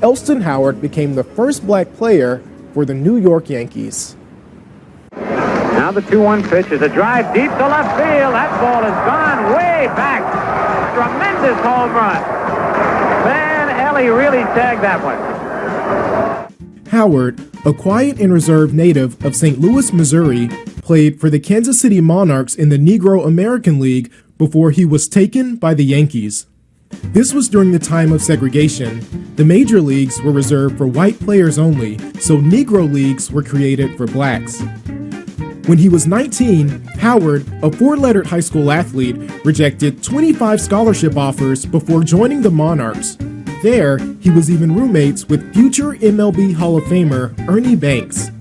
Elston Howard became the first black player for the New York Yankees. Now the 2-1 pitch is a drive deep to left field. That ball has gone way back. Tremendous home run. Man, Ellie really tagged that one. Howard, a quiet and reserved native of St. Louis, Missouri, played for the Kansas City Monarchs in the Negro American League before he was taken by the Yankees. This was during the time of segregation. The major leagues were reserved for white players only, so Negro leagues were created for blacks. When he was 19, Howard, a four-lettered high school athlete, rejected 25 scholarship offers before joining the Monarchs. There, he was even roommates with future MLB Hall of Famer Ernie Banks.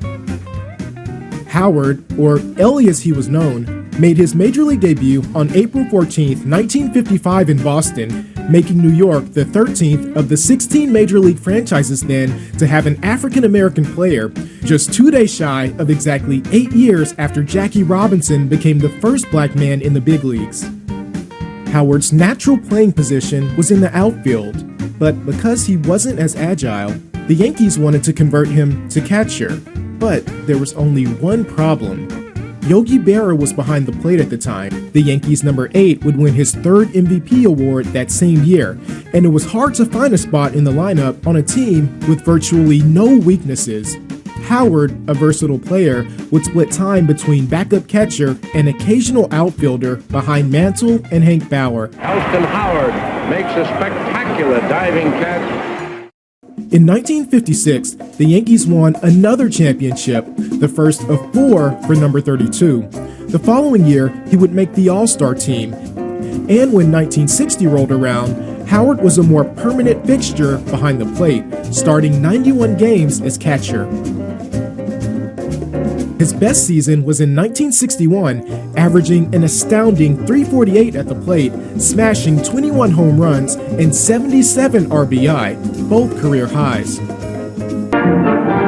Howard, or Ellie as he was known, made his major league debut on April 14, 1955 in Boston, making New York the 13th of the 16 major league franchises then to have an African-American player, just 2 days shy of exactly 8 years after Jackie Robinson became the first black man in the big leagues. Howard's natural playing position was in the outfield, but because he wasn't as agile, the Yankees wanted to convert him to catcher. But there was only one problem. Yogi Berra was behind the plate at the time. The Yankees' number 8 would win his third MVP award that same year, and it was hard to find a spot in the lineup on a team with virtually no weaknesses. Howard, a versatile player, would split time between backup catcher and occasional outfielder behind Mantle and Hank Bauer. Elston Howard makes a spectacular diving catch. In 1956, the Yankees won another championship, the first of 4 for number 32. The following year, he would make the All-Star team. And when 1960 rolled around, Howard was a more permanent fixture behind the plate, starting 91 games as catcher. His best season was in 1961, averaging an astounding .348 at the plate, smashing 21 home runs and 77 RBI, both career highs.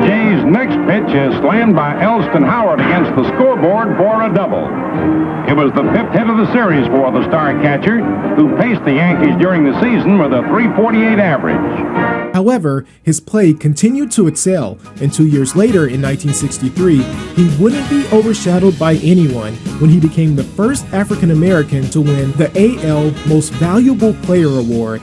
Jay's next pitch is slammed by Elston Howard against the scoreboard for a double. It was the 5th hit of the series for the star catcher, who paced the Yankees during the season with a .348 average. However, his play continued to excel, and 2 years later in 1963, he wouldn't be overshadowed by anyone when he became the first African American to win the AL Most Valuable Player Award.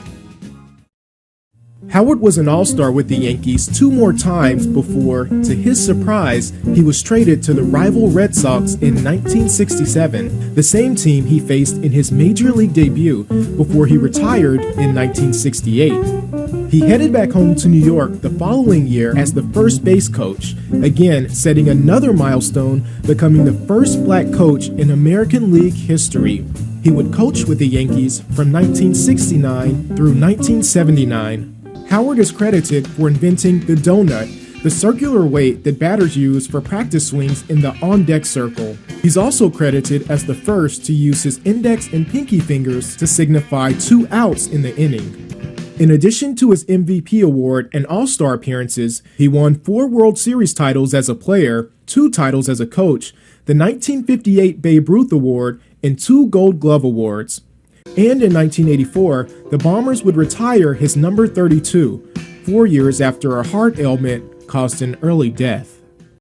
Howard was an All-Star with the Yankees 2 more times before, to his surprise, he was traded to the rival Red Sox in 1967, the same team he faced in his major league debut before he retired in 1968. He headed back home to New York the following year as the first base coach, again setting another milestone, becoming the first black coach in American League history. He would coach with the Yankees from 1969 through 1979. Howard is credited for inventing the donut, the circular weight that batters use for practice swings in the on-deck circle. He's also credited as the first to use his index and pinky fingers to signify 2 outs in the inning. In addition to his MVP award and All-Star appearances, he won 4 World Series titles as a player, 2 titles as a coach, the 1958 Babe Ruth Award, and 2 Gold Glove Awards. And in 1984, the Bombers would retire his number 32, 4 years after a heart ailment caused an early death.